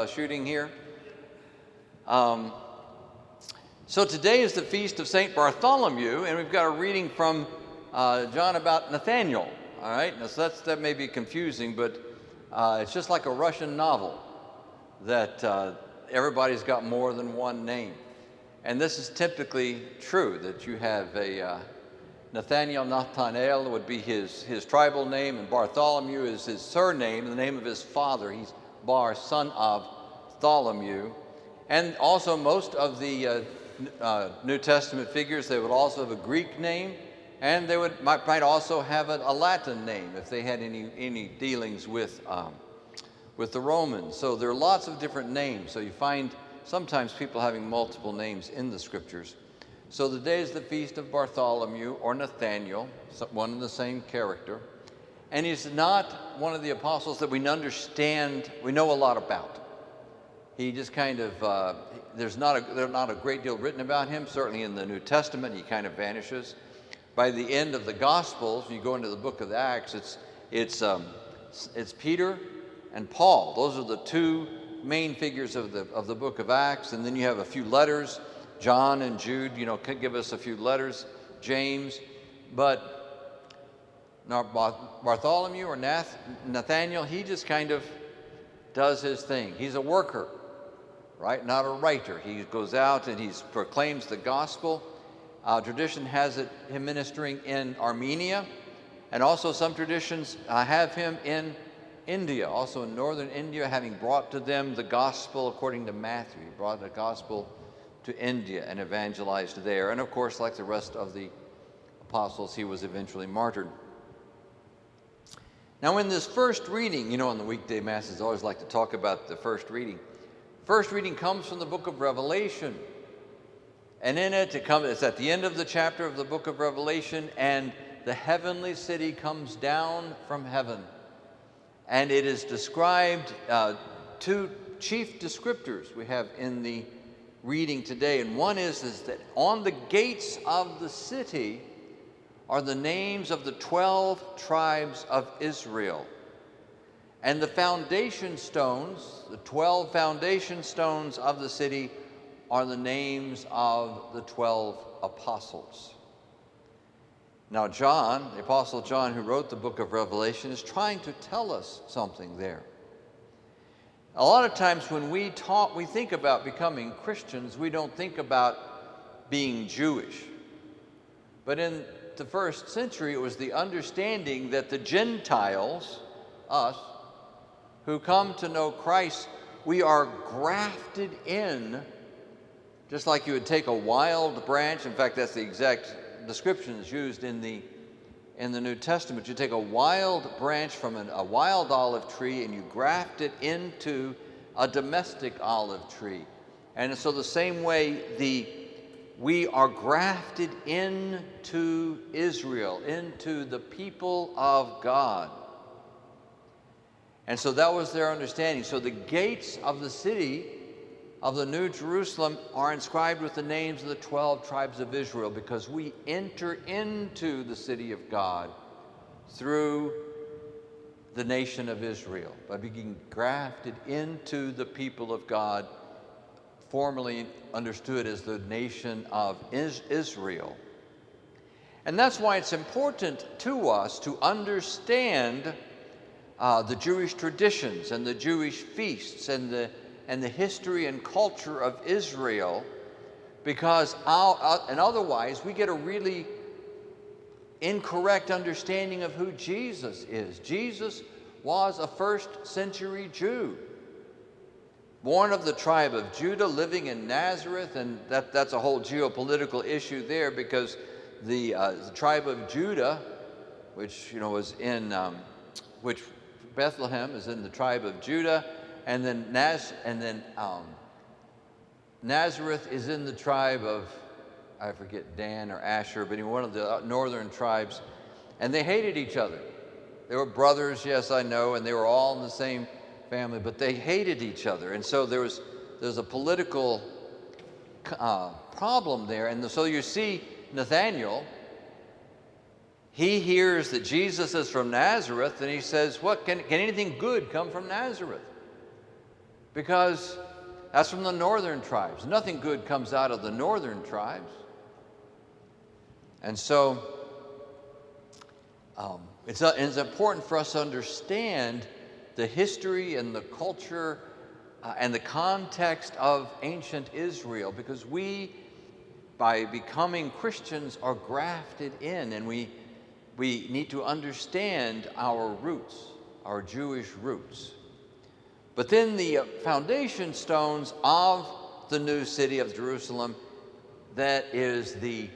shooting here. So today is the feast of St. Bartholomew, and we've got a reading from John about Nathaniel. All right, now, so that may be confusing, but it's just like a Russian novel that everybody's got more than one name. And this is typically true, that you have a Nathanael would be his tribal name, and Bartholomew is his surname, the name of his father. He's Bar, son of Tholomew. And also most of the New Testament figures, they would also have a Greek name, and they might also have a Latin name if they had any dealings with the Romans. So there are lots of different names. So you find sometimes people having multiple names in the scriptures. So the day is the feast of Bartholomew or Nathaniel, one and the same character. And he's not one of the apostles that we know a lot about. He just kind of, there's not a great deal written about him. Certainly in the New Testament, he kind of vanishes. By the end of the Gospels, when you go into the book of Acts, it's Peter and Paul. Those are the two main figures of the book of Acts. And then you have a few letters. John and Jude, could give us a few letters. James, but Bartholomew or Nathaniel, he just kind of does his thing. He's a worker, right? Not a writer. He goes out and he proclaims the gospel. Tradition has him ministering in Armenia, and also some traditions have him in India, also in northern India, having brought to them the gospel according to Matthew. He brought the gospel to India and evangelized there. And of course, like the rest of the apostles, he was eventually martyred. Now in this first reading, in the weekday masses, I always like to talk about the first reading. First reading comes from the book of Revelation. And in it, it's at the end of the chapter of the book of Revelation, and the heavenly city comes down from heaven. And it is described, two chief descriptors we have in the reading today. And one is that on the gates of the city are the names of the 12 tribes of Israel. And the foundation stones, the 12 foundation stones of the city, are the names of the 12 apostles. Now John, the Apostle John, who wrote the book of Revelation, is trying to tell us something there. A lot of times when we think about becoming Christians, we don't think about being Jewish. But in the first century, it was the understanding that the Gentiles, us, who come to know Christ, we are grafted in, just like you would take a wild branch. In fact, that's the exact description that's used in the New Testament. You take a wild branch from a wild olive tree and you graft it into a domestic olive tree. And so the same way we are grafted into Israel, into the people of God. And so that was their understanding. So the gates of the city of the New Jerusalem are inscribed with the names of the 12 tribes of Israel, because we enter into the city of God through the nation of Israel, by being grafted into the people of God, formerly understood as the nation of Israel. And that's why it's important to us to understand the Jewish traditions and the Jewish feasts and the history and culture of Israel, because and otherwise we get a really incorrect understanding of who Jesus is. Jesus was a first century Jew, born of the tribe of Judah, living in Nazareth, and that's a whole geopolitical issue there, because the tribe of Judah, which was in which Bethlehem is in the tribe of Judah, and then Nazareth is in the tribe of, I forget, Dan or Asher, but one of the northern tribes, and they hated each other. They were brothers, yes, I know, and they were all in the same family, but they hated each other. And so there's a political problem there. And so you see Nathaniel, he hears that Jesus is from Nazareth, and he says, "What can anything good come from Nazareth?" because that's from the northern tribes. Nothing good comes out of the northern tribes. And so it's important for us to understand the history and the culture and the context of ancient Israel, because we, by becoming Christians, are grafted in, and we need to understand our roots, our Jewish roots. But then the foundation stones of the new city of Jerusalem, that is the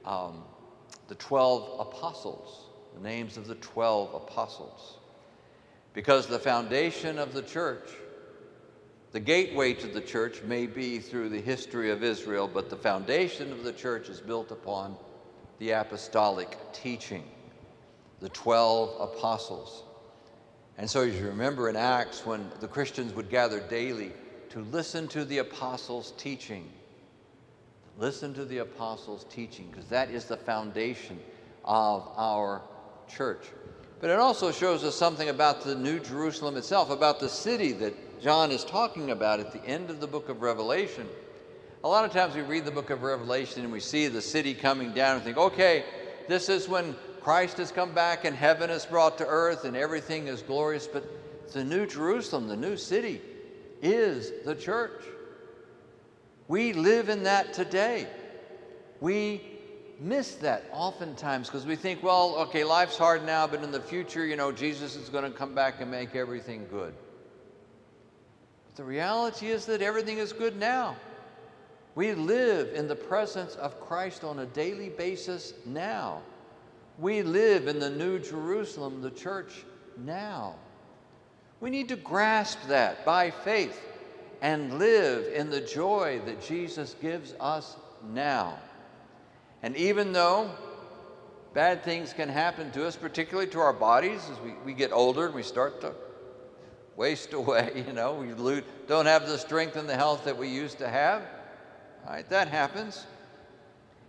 12 apostles, the names of the 12 apostles. Because the foundation of the church, the gateway to the church may be through the history of Israel, but the foundation of the church is built upon the apostolic teaching, the 12 apostles. And so as you remember in Acts, when the Christians would gather daily to listen to the apostles' teaching, listen to the apostles' teaching, because that is the foundation of our church. But it also shows us something about the New Jerusalem itself, about the city that John is talking about at the end of the book of Revelation. A lot of times we read the book of Revelation and we see the city coming down and think, okay, this is when Christ has come back and heaven is brought to earth and everything is glorious. But the New Jerusalem, the new city, is the church. We live in that today. We miss that oftentimes because we think, well, okay, life's hard now, but in the future, Jesus is going to come back and make everything good. But the reality is that everything is good now. We live in the presence of Christ on a daily basis now. We live in the New Jerusalem, the church, now. We need to grasp that by faith and live in the joy that Jesus gives us now. And even though bad things can happen to us, particularly to our bodies, as we get older and we start to waste away, we don't have the strength and the health that we used to have. All right, that happens.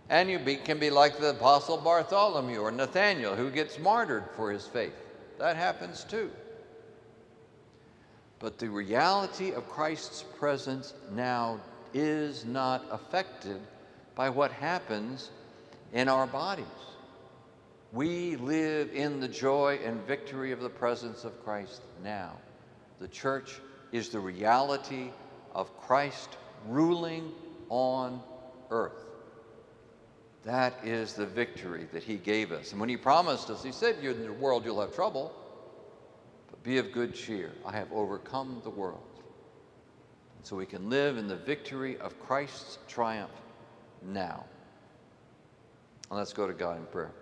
And you can be like the Apostle Bartholomew or Nathaniel, who gets martyred for his faith. That happens too. But the reality of Christ's presence now is not affected by what happens in our bodies. We live in the joy and victory of the presence of Christ now. The church is the reality of Christ ruling on earth. That is the victory that he gave us. And when he promised us, he said, in the world you'll have trouble, but be of good cheer. I have overcome the world. And so we can live in the victory of Christ's triumph now. And let's go to God in prayer.